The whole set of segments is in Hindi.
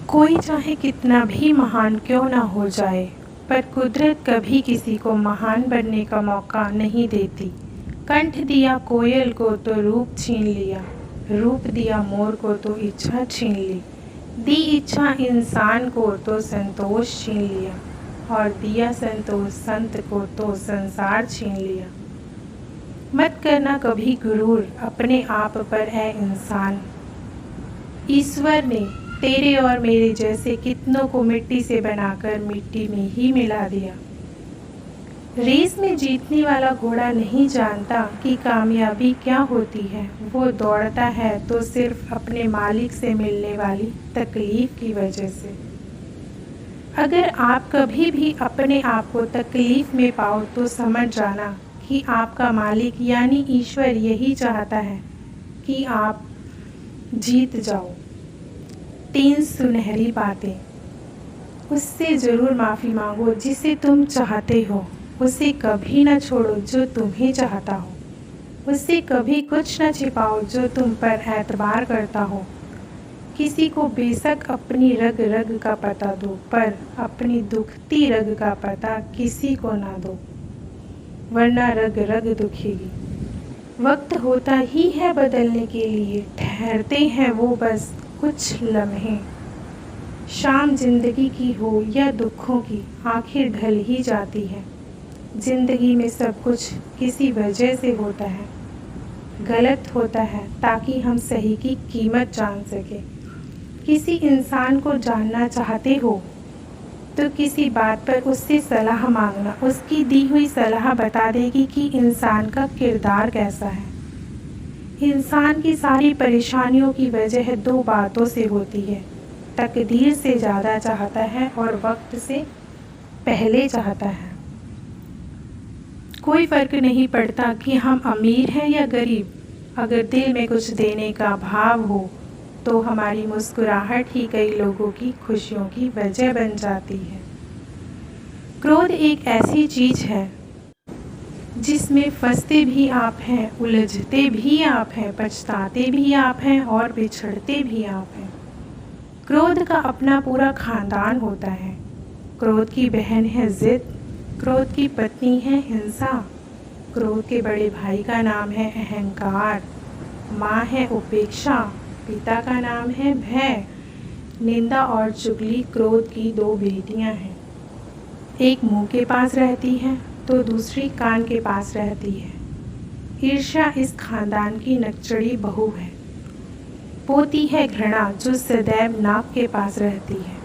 कोई चाहे कितना भी महान क्यों ना हो जाए, पर कुदरत कभी किसी को महान बनने का मौका नहीं देती। कंठ दिया कोयल को तो रूप छीन लिया, रूप दिया मोर को तो इच्छा छीन दी इच्छा इंसान को तो संतोष छीन लिया, और दिया संतोष संत को तो संसार छीन लिया। मत करना कभी गुरूर अपने आप पर है इंसान। ईश्वर ने तेरे और मेरे जैसे कितनों को मिट्टी से बनाकर मिट्टी में ही मिला दिया। रेस में जीतने वाला घोड़ा नहीं जानता कि कामयाबी क्या होती है। वो दौड़ता है तो सिर्फ अपने मालिक से मिलने वाली तकलीफ की वजह से। अगर आप कभी भी अपने आप को तकलीफ में पाओ तो समझ जाना कि आपका मालिक यानी ईश्वर यही चाहता है कि आप जीत जाओ। 3 सुनहरी बातें। उससे ज़रूर माफ़ी मांगो जिसे तुम चाहते हो, उसे कभी न छोड़ो जो तुम्हें चाहता हो, उससे कभी कुछ न छिपाओ जो तुम पर एतबार करता हो। किसी को बेशक अपनी रग रग का पता दो, पर अपनी दुखती रग का पता किसी को ना दो, वरना रग रग दुखेगी। वक्त होता ही है बदलने के लिए, ठहरते हैं वो बस कुछ लम्हे। शाम जिंदगी की हो या दुखों की, आखिर ढल ही जाती है। जिंदगी में सब कुछ किसी वजह से होता है, गलत होता है ताकि हम सही की कीमत जान सकें। किसी इंसान को जानना चाहते हो तो किसी बात पर उससे सलाह मांगना, उसकी दी हुई सलाह बता देगी कि इंसान का किरदार कैसा है। इंसान की सारी परेशानियों की वजह 2 बातों से होती है, तकदीर से ज़्यादा चाहता है और वक्त से पहले चाहता है। कोई फ़र्क नहीं पड़ता कि हम अमीर हैं या गरीब, अगर दिल में कुछ देने का भाव हो तो हमारी मुस्कुराहट ही कई लोगों की खुशियों की वजह बन जाती है। क्रोध एक ऐसी चीज़ है जिसमें फंसते भी आप हैं, उलझते भी आप हैं, पछताते भी आप हैं और बिछड़ते भी आप हैं। क्रोध का अपना पूरा खानदान होता है। क्रोध की बहन है जिद, क्रोध की पत्नी है हिंसा, क्रोध के बड़े भाई का नाम है अहंकार, माँ है उपेक्षा, पिता का नाम है भय। निंदा और चुगली क्रोध की 2 बेटियां हैं। एक मुंह के पास रहती है तो दूसरी कान के पास रहती है। ईर्ष्या इस खानदान की नकचड़ी बहू है। पोती है घृणा जो सदैव नाक के पास रहती है।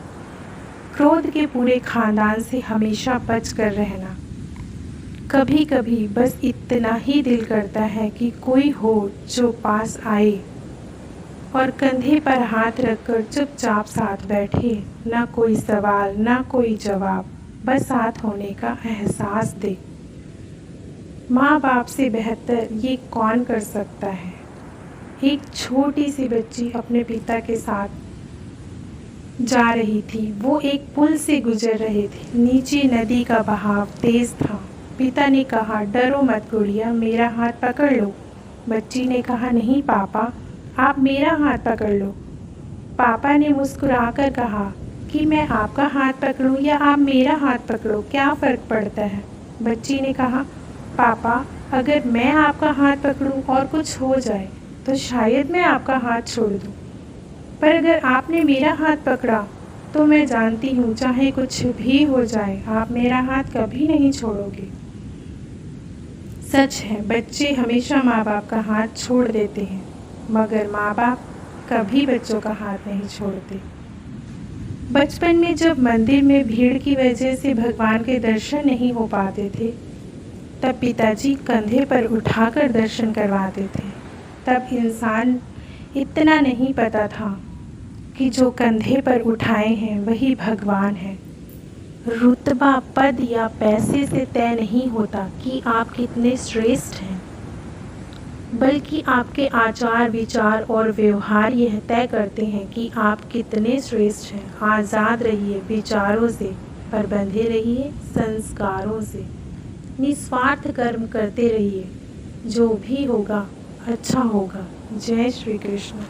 क्रोध के पूरे खानदान से हमेशा बच कर रहना। कभी कभी बस इतना ही दिल करता है कि कोई हो जो पास आए और कंधे पर हाथ रखकर चुपचाप साथ बैठे, ना कोई सवाल ना कोई जवाब, बस साथ होने का एहसास दे। माँ बाप से बेहतर ये कौन कर सकता है। एक छोटी सी बच्ची अपने पिता के साथ जा रही थी। वो एक पुल से गुजर रहे थे। नीचे नदी का बहाव तेज था। पिता ने कहा, डरो मत गुड़िया, मेरा हाथ पकड़ लो। बच्ची ने कहा, नहीं पापा, आप मेरा हाथ पकड़ लो। पापा ने मुस्कुराकर कहा कि मैं आपका हाथ पकड़ूं या आप मेरा हाथ पकड़ो, क्या फ़र्क पड़ता है। बच्ची ने कहा, पापा, अगर मैं आपका हाथ पकड़ूं और कुछ हो जाए तो शायद मैं आपका हाथ छोड़ दूं, पर अगर आपने मेरा हाथ पकड़ा तो मैं जानती हूँ चाहे कुछ भी हो जाए आप मेरा हाथ कभी नहीं छोड़ोगे। सच है, बच्चे हमेशा माँ बाप का हाथ छोड़ देते हैं, मगर माँ बाप कभी बच्चों का हाथ नहीं छोड़ते। बचपन में जब मंदिर में भीड़ की वजह से भगवान के दर्शन नहीं हो पाते थे, तब पिताजी कंधे पर उठाकर दर्शन करवाते थे। तब इंसान इतना नहीं पता था कि जो कंधे पर उठाए हैं वही भगवान है। रुतबा, पद या पैसे से तय नहीं होता कि आप कितने श्रेष्ठ हैं, बल्कि आपके आचार विचार और व्यवहार यह तय करते हैं कि आप कितने श्रेष्ठ हैं। आज़ाद रहिए विचारों से, पर बंधे रहिए संस्कारों से। निस्वार्थ कर्म करते रहिए, जो भी होगा अच्छा होगा। जय श्री कृष्ण।